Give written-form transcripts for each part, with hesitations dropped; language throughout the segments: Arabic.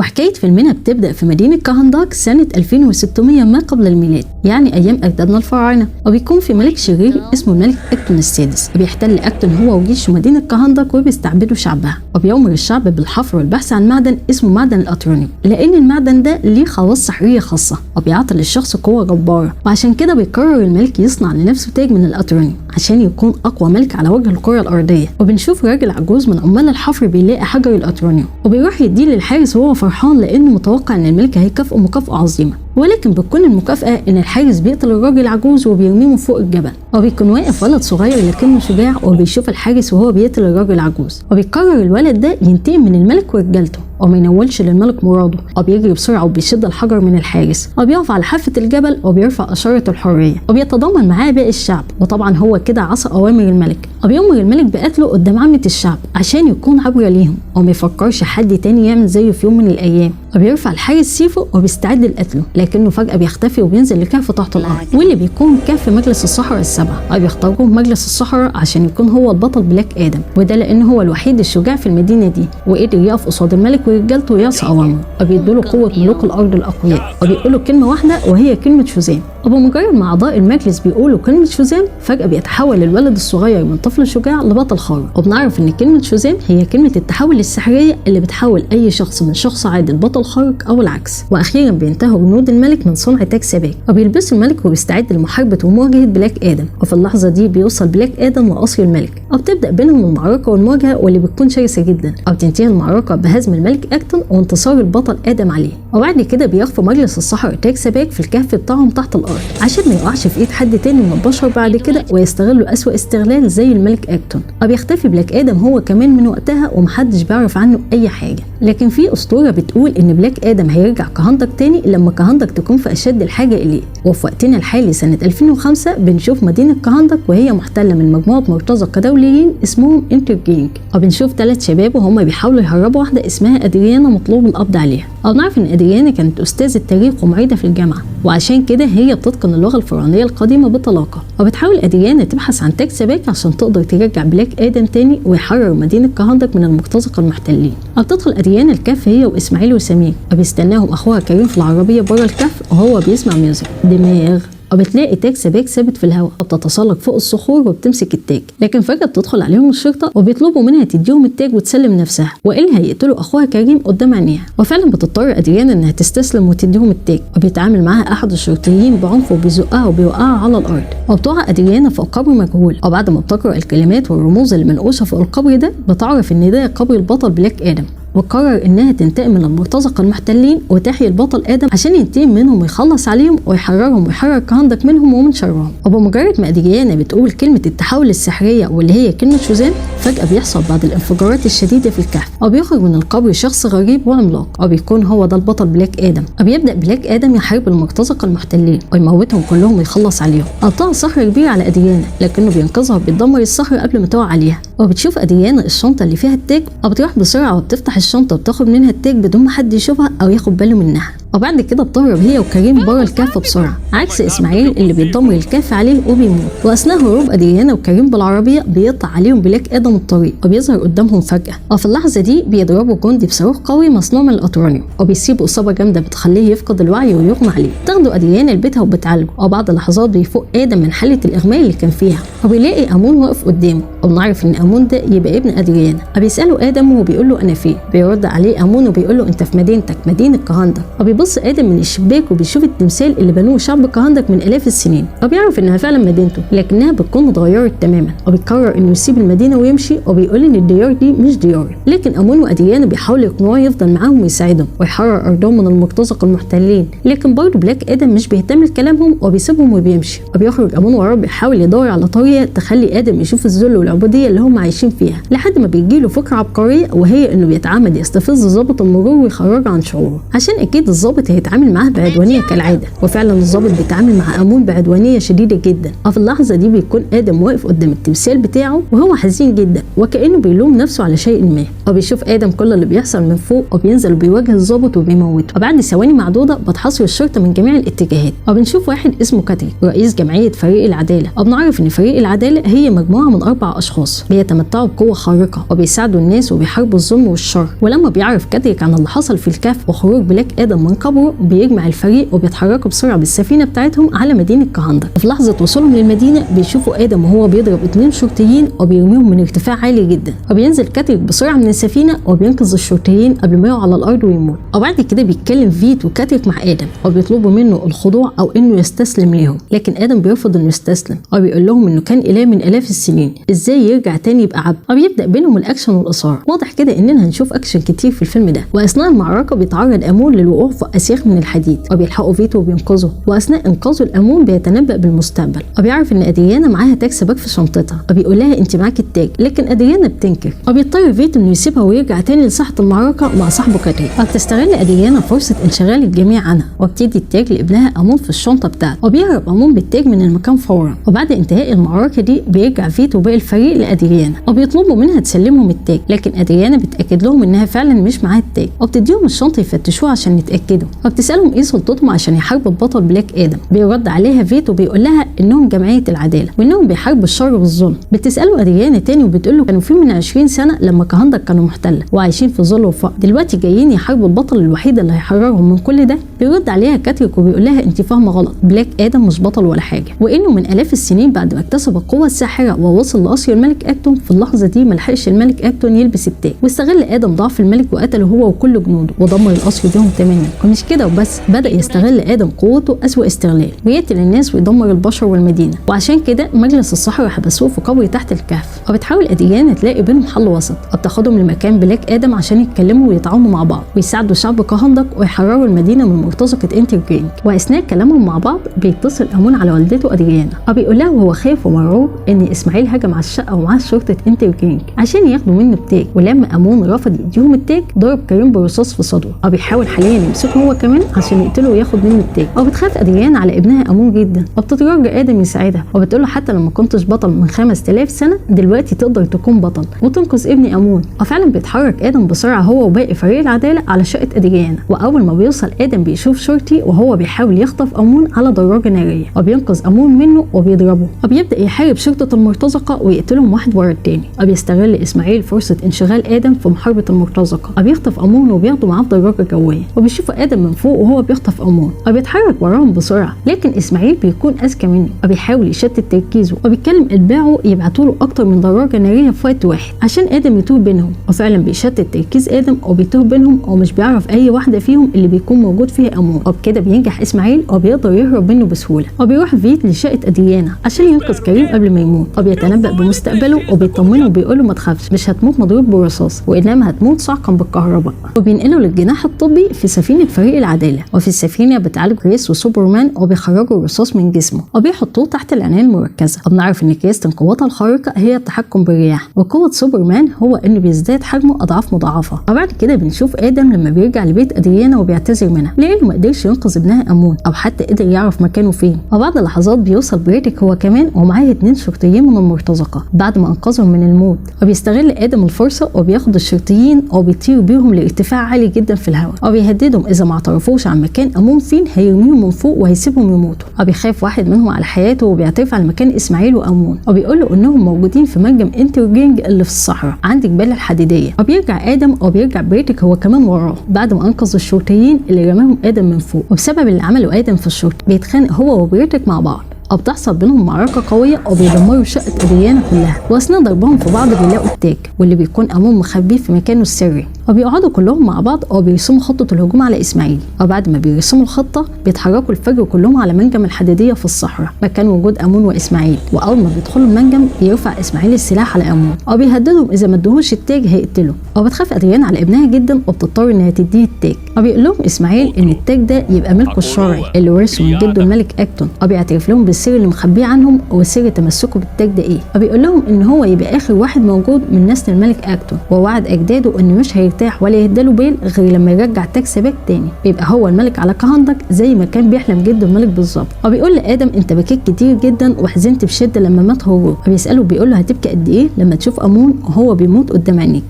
وحكاية فيلمنا بتبدأ في مدينة كهنداك سنة 2600 ما قبل الميلاد، يعني أيام أجدادنا الفراعنة. وبيكون في ملك شرير اسمه الملك أكتون السادس، وبيحتل أكتون هو وجيشه مدينة كهنداك وبيستعبدوا شعبها، وبيأمر الشعب بالحفر والبحث عن معدن اسمه معدن الأترونيوم، لأن المعدن ده ليه خواص سحرية خاصة وبيعطي للشخص قوة جبارة. وعشان كده بيقرر الملك يصنع لنفسه تاج من الأترونيوم عشان يكون أقوى ملك على وجه الكرة الأرضية. وبنشوف راجل عجوز من عمال الحفر بيلاقي حجر الأترونيوم وبيروح يديه للحارس وهو فرحان لأنه متوقع إن الملك هيكافئه مكافأة عظيمة، ولكن بتكون المكافأة إن الحارس بيقتل الراجل العجوز وبيرميه من فوق الجبل. وبيكون واقف ولد صغير لكنه شجاع وبيشوف الحارس وهو بيقتل الراجل العجوز، وبيقرر الولد ده ينتقم من الملك ورجالته وما ينولش للملك مراده، وبيجري بسرعة وبيشد الحجر من الحارس وبيقف على حافة الجبل وبيرفع إشارة الحرية وبيتضامن معاه باقي الشعب. وطبعا هو كده عصى أوامر الملك، وبيأمر الملك بقتله قدام عامة الشعب عشان يكون عبرة ليهم وما يفكرش حد تاني يعمل زيه في يوم من الأيام. وبيرفع الحارس سيفه وبيستعد لقتله، لكنه فجأة بيختفي وبينزل لكهف تحت الأرض، واللي بيكون كهف مجلس السحرة السبعة، وبيختاروه مجلس السحرة عشان يكون هو البطل بلاك آدم، وده لأنه هو الوحيد الشجاع في المدينة دي وقدر يقف قصاد الملك ورجالته ويعصي أوامره. وبيدوله قوة ملوك الأرض الأقوياء، وبيقولوا كلمة واحدة وهي كلمة شوزام. وبمجرد ما أعضاء المجلس بيقولوا كلمة شوزام فجأة بيتحول الولد الصغير من طفل شجاع لبطل خارق. وبنعرف إن كلمة شوزام هي كلمة التحول السحرية اللي بتحول أي شخص من شخص عادي لبطل خارق أو العكس. وأخيرا بينتهوا جنود الملك من صنع تاج سباك، وبيلبسوا الملك وبيستعد لمحاربة ومواجهة بلاك آدم. وفي اللحظة دي بيوصل بلاك آدم وقصر الملك، وبتبدأ بينهم المعركة والمواجهة واللي بتكون شرسة جدا، وبتنتهي المعركة بهزم الملك أكتون وانتصار البطل آدم عليه. وبعد كده بيخفوا مجلس السحرة تاج سباك في الكهف بتاعهم تحت الأرض عشان ما يقعش في ايد حد تاني من البشر بعد كده ويستغلوا أسوأ استغلال زي الملك أكتون. وبيختفي بلاك آدم هو كمان من وقتها ومحدش بيعرف عنه أي حاجة. لكن في أسطورة بتقول إن بلاك آدم هيرجع كهندك تاني لما كهندك تكون في أشد الحاجة إليه. وفي وقتنا الحالي سنة 2005 بنشوف مدينة كهندك وهي محتلة من مجموعة مرتزقة دوليين اسمهم انترجينج، وبنشوف 3 شباب وهم بيحاولوا يهربوا واحدة اسمها أدريانا مطلوب القبض عليها. وبنعرف إن أدريانا كانت أستاذة تاريخ ومعيدة في الجامعة، وعشان كده هي بتتقن اللغة الفرعونية القديمة بطلاقة. وبتحاول أدريانا تبحث عن تاج سباك عشان تقدر ترجع بلاك آدم تاني ويحرر مدينة كهندك من المرتزقة المحتلين. وبتدخل أدريانا الكهف هي وإسماعيل وسمير، وبيستناهم أخوها كريم في العربية بره الكهف وهو بيسمع ميوزك دماغ. وبتلاقي تاج سباك ثابت في الهواء، وبتتسلق فوق الصخور وبتمسك التاج، لكن فجأة بتدخل عليهم الشرطة وبيطلبوا منها تديهم التاج وتسلم نفسها، وإلا هيقتلوا أخوها كريم قدام عينيها. وفعلا بتضطر أدريانا إنها تستسلم وتديهم التاج، وبيتعامل معاها أحد الشرطيين بعنف وبيزقها وبيوقعها على الأرض، وبتقع أدريانا فوق قبر مجهول. وبعد ما بتقرأ الكلمات والرموز اللي منقوشة فوق القبر ده بتعرف إن ده قبر البطل بلاك آدم، وقرر انها تنتقم من المرتزقة المحتلين وتحيي البطل آدم عشان ينتقم منهم ويخلص عليهم ويحررهم ويحرر كهندك منهم ومن شرهم. وبمجرد ما أدريانا بتقول كلمة التحول السحرية واللي هي كلمة شوزام فجأة بيحصل بعض الانفجارات الشديدة في الكهف، وبيخرج من القبر شخص غريب وعملاق، وبيكون هو ده البطل بلاك آدم. وبيبدأ بلاك آدم يحارب المرتزقة المحتلين ويموتهم كلهم ويخلص عليهم. قطع صخر كبير على أدريانا لكنه بينقذها وبيدمر الصخر قبل ما تقع عليها. وبتشوف أدريانا الشنطة اللي فيها التاج، وبتروح بسرعة وبتفتح الشنطة وبتاخد منها التاج بدون ما حد يشوفها أو ياخد باله منها. وبعد كده بتهرب هي وكريم بره الكهف بسرعة، عكس إسماعيل اللي بيتدمر الكهف عليه وبيموت. وأثناء هروب أدريانا وكريم بالعربية بيقطع عليهم بلاك آدم الطريق وبيظهر قدامهم فجأة. وفي اللحظة دي بيضربوا جندي بصاروخ قوي مصنوع من الأترونيوم، وبيسيبوا إصابة جامدة بتخليه يفقد الوعي ويغمى عليه. تاخده أدريانا لبيتها وبتعالجه، وبعد لحظات بيفوق آدم من حالة الإغماء اللي كان فيها، وبيلاقي أمون واقف قدامه، وبنعرف إن أمون ده يبقى ابن أدريانا. وبيسأله آدم وهو بيقول له أنا فين؟ بيرد عليه أمون وبيقول له أنت في مدينتك، مدينة كهندك. وبيبص آدم من الشباك وبيشوف التمثال اللي بنوه شعب كهندك من آلاف السنين، وبيعرف إنها فعلا مدينته لكنها بتكون اتغيرت تماما. وبيقرر إنه يسيب المدينة ويمشي، وبيقول إن الديار دي مش ديار. لكن أمون وأدريانا بيحاولوا يقنعوه يفضل معاهم ويساعدهم ويحرر أرضهم من المرتزقة المحتلين، لكن برضه بلاك آدم مش بيهتم لكلامهم وبيسيبهم وبيمشي. وبيخرج أمون وراه بيحاول يدور على طريقة تخلي آدم يشوف الذل والعبودية اللي هم عايشين فيها، لحد ما بيجيله فكرة عبقرية وهي إنه بيتعمد يستفز ضابط المرور ويخرجه عن شعوره، عشان أكيد الضابط الضابط هيتعامل معاه بعدوانيه كالعاده، وفعلا الضابط بيتعامل مع امون بعدوانيه شديده جدا. وفي اللحظه دي بيكون ادم واقف قدام التمثال بتاعه وهو حزين جدا وكانه بيلوم نفسه على شيء ما، وبيشوف ادم كل اللي بيحصل من فوق وبينزل وبيواجه الضابط وبيموته. وبعد ثواني معدوده بتحاصر الشرطه من جميع الاتجاهات، وبنشوف واحد اسمه كاتريك رئيس جمعيه فريق العداله، وبنعرف ان فريق العداله هي مجموعه من 4 اشخاص بيتمتعوا بقوه خارقه وبيساعدوا الناس وبيحاربوا الظلم والشر. ولما بيعرف كاتريك عن اللي حصل في الكهف وخروج بلاك ادم من قبره بيجمع الفريق وبيتحركوا بسرعه بالسفينه بتاعتهم على مدينه كهندك. في لحظه وصولهم للمدينه بيشوفوا ادم وهو بيضرب 2 شرطيين وبيرميهم من ارتفاع عالي جدا، وبينزل كاتريك بسرعه من السفينه وبينقذ الشرطيين قبل ما يقعوا على الارض ويموت. وبعد كده بيتكلم فيت وكاتريك مع ادم وبيطلبوا منه الخضوع او انه يستسلم ليهم، لكن ادم بيرفض انه يستسلم وبيقول لهم انه كان اله من الاف السنين، ازاي يرجع تاني يبقى عبد. وبيبدا بينهم الاكشن والاثاره. واضح كده اننا هنشوف اكشن كتير في الفيلم ده. واثناء المعركه بيتعرض امون للوقوع في اسياخ من الحديد وبيلحقوا فيتو وبينقذه، واثناء انقاذه الامون بيتنبأ بالمستقبل وبيعرف ان ادريانا معاها تاج سباك في شنطتها وبيقول لها انت معاك التاج، لكن ادريانا بتنكر وبيضطر فيتو انه يسيبها ويرجع تاني لساحه المعركه مع صاحبه كاتريك. وبتستغل ادريانا فرصه انشغال الجميع عنها وبتدي التاج لابنها امون في الشنطه بتاعته، وبيهرب امون بالتاج من المكان فورا. وبعد انتهاء المعركه دي بيرجع فيتو وباقي الفريق لادريانا وبيطلبوا منها تسلمهم التاج، لكن ادريانا بتاكد لهم انها فعلا مش معاها التاج وبتديهم الشنطه يفتشوها عشان يتاكدوا، وبتسالهم ايه سلطتهم عشان يحاربوا البطل بلاك ادم. بيرد عليها فيتو بيقول لها انهم جمعيه العداله وانهم بيحاربوا الشر والظلم. بتساله ادريانا تاني وبتقول له كانوا في من 20 سنه لما كهندك كانوا محتله وعايشين في ظل وفقر، دلوقتي جايين يحاربوا البطل الوحيد اللي هيحررهم من كل ده. بيرد عليها كاتريك وبيقول لها انت فاهمه غلط، بلاك ادم مش بطل ولا حاجه، وانه من الاف السنين بعد ما اكتسب القوه الساحره ووصل لقصر الملك اكتون، في اللحظه دي ملحقش الملك اكتون يلبس التاج، واستغل ادم ضعف الملك وقتله هو وكل جنوده ودمر القصر بيهم تماما. ومش كده وبس، بدا يستغل ادم قوته اسوء استغلال ويقتل الناس ويدمر البشر والمدينه، وعشان كده مجلس الصحراء حبسوه في قبر تحت الكهف. وبتحاول ادريانا تلاقي بينهم حل وسط وبتاخدهم لمكان بلاك ادم عشان يتكلموا ويتعاونوا مع بعض ويساعدوا شعب كهندك ويحرروا المدينه من مرتزقه انترجرينج. واثناء كلامهم مع بعض بيتصل امون على والدته ادريانا وبيقول لها وهو خايف ومرعوب ان اسماعيل هجم على الشقه ومعاه شرطه انترجرينج عشان ياخدوا منه التاج، ولما امون رفض يديهم التاج ضرب كريم برصاص في صدره وبيحاول حاليا يمسكه هو كمان عشان يقتله وياخد منه التاج. وبتخاف ادريانا على ابنها امون جدا وبتترجى ادم يساعدها وبتقول له حتى لما كنتش بطل من 5000 سنه دلوقتي تقدر تكون بطل وتنقذ ابني امون. وفعلا بيتحرك ادم بسرعه هو وباقي فريق العداله على شقه ادريانا، واول ما بيوصل ادم بيشوف شرطي وهو بيحاول يخطف امون على دراجه ناريه وبينقذ امون منه وبيضربه، وبيبدا يحارب شرطه المرتزقه ويقتلهم واحد ورا التاني. وبيستغل اسماعيل فرصه انشغال ادم في محاربه المرتزقه وبيخطف امون وبياخده معاه بدراجه جويه، وبيشوف ادم من فوق وهو بيخطف امون وبيتحرك وراهم بسرعه، لكن اسماعيل بيكون اذكى منه وبيحاول يشتت تركيزه وبيتكلم اتباعه يبعتوا له اكتر من دراجه ناريه في وقت واحد عشان ادم يتوه بينهم، وفعلا بيشتت تركيز ادم وبيتوه بينهم ومش بيعرف اي واحده فيهم اللي بيكون موجود فيها امون. وبكده بينجح اسماعيل وبيقدر يهرب منه بسهوله، وبيروح فيت لشقه ادريانا عشان ينقذ كريم قبل ما يموت وبيتنبأ بمستقبله وبيطمنه وبيقول له ما تخافش، مش هتموت مضروب برصاص وانما هتموت صعقا بالكهرباء. وبينقله للجناح الطبي في سفينه فريق العداله، وفي السفينه بتعالج كريس وسوبرمان وبيخرجوا الرصاص من جسمه وبيحطوه تحت العنايه المركزه. وبنعرف ان كريستن قوتها الخارقه هي التحكم بالرياح، وقوه سوبرمان هو انه بيزداد حجمه اضعاف مضاعفه. وبعد كده بنشوف ادم لما بيرجع لبيت ادريانا وبيعتذر منها لانه ما قدرش ينقذ ابنها امون او حتى قدر يعرف مكانه فين. وبعد لحظات بيوصل بريتك هو كمان ومعاه 2 شرطيين من المرتزقه بعد ما انقذهم من الموت، وبيستغل ادم الفرصه وبياخد الشرطيين وبيطير بيهم لارتفاع عالي جدا في الهواء وبيهددهم اذا ما اعترفوش عن مكان امون فين هيرميهم من فوق وهيسيبهم يموتوا. وبيخاف واحد منهم على حياته وبيعترف على مكان اسماعيل وامون وبيقول له انهم موجودين في منجم انترجرينج اللي في الصحراء عند جبال الحديديه. وبيرجع ادم وبيرجع بريتك هو كمان وراه بعد ما انقذ الشرطيين اللي رماهم ادم من فوق، وبسبب اللي عمله ادم في الشرطه بيتخانق هو وبريتك مع بعض وبتحصل بينهم معركه قويه وبيدمروا شقه ادريانا كلها، واثناء ضربهم في بعض بيلاقوا التاج واللي بيكون امون مخبيه في مكانه السري، وبيقعدوا كلهم مع بعض وبيرسموا خطه الهجوم على اسماعيل. وبعد ما بيرسموا الخطه بيتحركوا الفجر كلهم على منجم الحديديه في الصحراء مكان وجود امون واسماعيل، واول ما بيدخلوا المنجم بيرفع اسماعيل السلاح على امون وبيهددهم اذا ما ادوهوش التاج هيقتله. وبتخاف ادريانا على ابنها جدا وبتضطر انها تديه التاج، وبيقول لهم اسماعيل ان التاج ده يبقى ملكه الشرعي اللي ورثه من جده الملك اكتون، وبيعترف لهم السر اللي مخبيه عنهم وسر تمسكه بالتاج ده ايه. فبيقول لهم ان هو يبقى اخر واحد موجود من نسل الملك اكتون، ووعد اجداده انه مش هيرتاح ولا يهداله بيل غير لما يرجع تاج سباك تاني، بيبقى هو الملك على كهندك زي ما كان بيحلم جده الملك بالظبط. وبيقول لادم انت بكيت كتير جدا وحزنت بشده لما مات هورود. فبيساله بيقول له هتبكي قد ايه لما تشوف امون وهو بيموت قدام عينيك.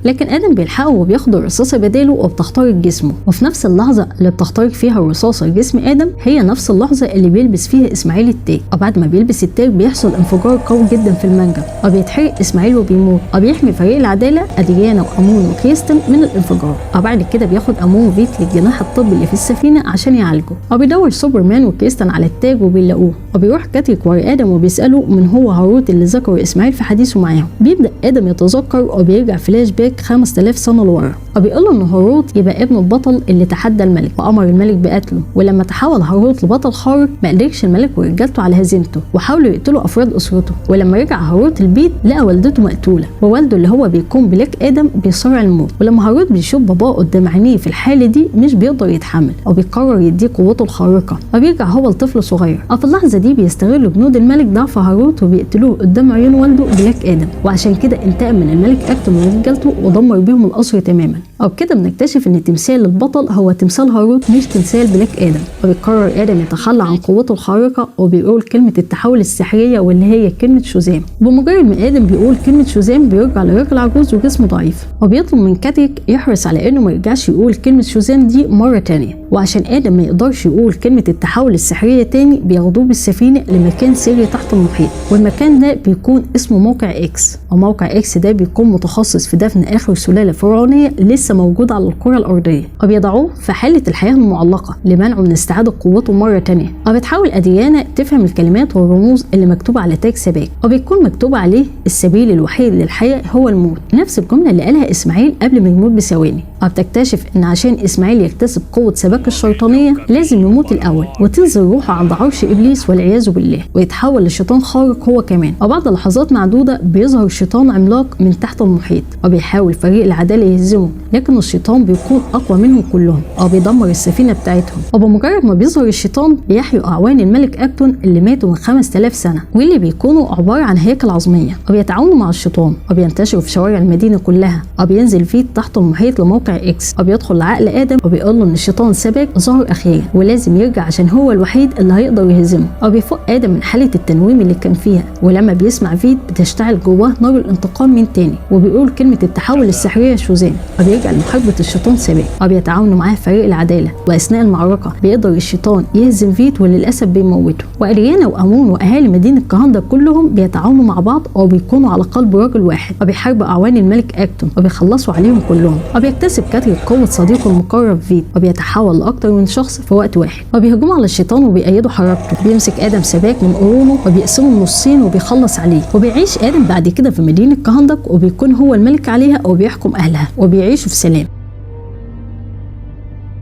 لكن ادم بيلحقه وبياخد الرصاصه بداله وبتخترق جسمه، وفي نفس اللحظه اللي بتخترق فيها الرصاصه جسم ادم هي نفس اللحظه اللي بيلبس فيها اسماعيل التاج. وبعد ما بيلبس التاج بيحصل انفجار قوي جدا في المنجم، وبيتحرق اسماعيل وبيموت، وبيحمي فريق العداله ادريانا وامون وكريستن من الانفجار. وبعد كده بياخد امون فيت للجناح الطبي اللي في السفينه عشان يعالجه، وبيدور سوبرمان وكريستن على التاج وبيلاقوه، وبيروح كاتريك ورا ادم وبيساله من هو هاروت اللي ذكره اسماعيل في حديثه معاهم. بيبدا ادم يتذكر وبيرجع فلاش باك 5000 سنه لورا، وبيقول له ان هاروت يبقى ابن البطل اللي تحدى الملك وامر الملك بقتله. ولما تحول هاروت لبطل خارق ما قدرش الملك ورجالته على هزيمته وحاولوا يقتلوا افراد اسرته. ولما رجع هاروت البيت لقى والدته مقتوله، ووالده اللي هو بيكون بلاك ادم بيصارع الموت. ولما هاروت بيشوف باباه قدام عينيه في الحاله دي مش بيقدر يتحمل وبيقرر يديه قوته الخارقه، وبيرجع هو لطفل صغير. وفي اللحظه دي بيستغلوا جنود الملك ضعف هاروت وبيقتلوه قدام عيون والده بلاك ادم، وعشان كده انتقم من الملك اكتون ورجالته ودمر بيهم القصر تماما. وبكده بنكتشف ان تمثال البطل هو تمثال هاروت مش تمثال بلاك ادم. وبيقرر ادم يتخلى عن قوته الخارقه وبيقول كلمه التحول السحريه واللي هي كلمه شوزام. بمجرد ما ادم بيقول كلمه شوزام بيرجع لراجل عجوز وجسمه ضعيف، وبيطلب من كاتريك يحرص على انه ما يرجعش يقول كلمه شوزام دي مره تانية. وعشان ادم ما يقدرش يقول كلمه التحول السحريه تاني بياخدوه بالسفينه لمكان سري تحت المحيط، والمكان ده بيكون اسمه موقع اكس. وموقع اكس ده بيكون متخصص في دفن اخر سلاله فرعونيه لسه موجوده على الكره الارضيه، وبيضعوه في حاله الحياه المعلقه لمنعه من استعاده قوته مره تانية. وبتحاول ادريانا تفهم الكلمات والرموز اللي مكتوبه على تاج سباك، وبيكون مكتوب عليه السبيل الوحيد للحياه هو الموت، نفس الجمله اللي قالها اسماعيل قبل ما يموت بثواني. وبتكتشف ان عشان اسماعيل يكتسب قوه سباك الشيطانيه لازم يموت الاول وتنزل روحه عند عرش ابليس والعياذ بالله ويتحول لشيطان خارق هو كمان. وبعد لحظات معدوده بيظهر شيطان عملاق من تحت المحيط، وبيحاول فريق العداله يهزمه، لكن الشيطان بيكون اقوى منهم كلهم وبيدمر السفينه بتاعتهم. وبمجرد ما بيظهر الشيطان بيحيوا اعوان الملك اكتون اللي ماتوا من 5000 سنه واللي بيكونوا عباره عن هيكل عظميه، وبيتعاونوا مع الشيطان وبينتشروا في شوارع المدينه كلها. وبينزل فيت تحت المحيط لموقع اكس، وبيدخل لعقل ادم وبيقول له ان الشيطان سباك ظهر اخيرا ولازم يرجع عشان هو الوحيد اللي هيقدر يهزمه. وبيفوق ادم من حاله التنويم اللي كان فيها، ولما بيسمع فيت بتشتعل جواه نار الانتقام من تاني، وبيقول كلمه التحول السحريه شوزان، وبيرجع لمحاربه الشيطان سباك. وبيتعاونوا معاه فريق العداله، واثناء المعركه بيقدر الشيطان يهزم فيت وللاسف بيموته. وادريانا وامون واهالي مدينه كهندك كلهم بيتعاونوا مع بعض وبيكونوا على قلب راجل واحد، وبيحاربوا اعوان الملك اكتون وبيخلصوا عليهم كلهم. وبيكتسب كاتريك قوه صديقه المقرب فيت، وبيتحول لاكتر من شخص في وقت واحد، وبيهجموا على الشيطان وبيأيدوا حركته. بيمسك ادم سباك من قرونه وبيقسمه نصين وبيخلص عليه. وبيعيش ادم بعد كده في مدينه كهندك وبيكون هو الملك عليها وبيحكم اهلها وبيعيشوا في سلام.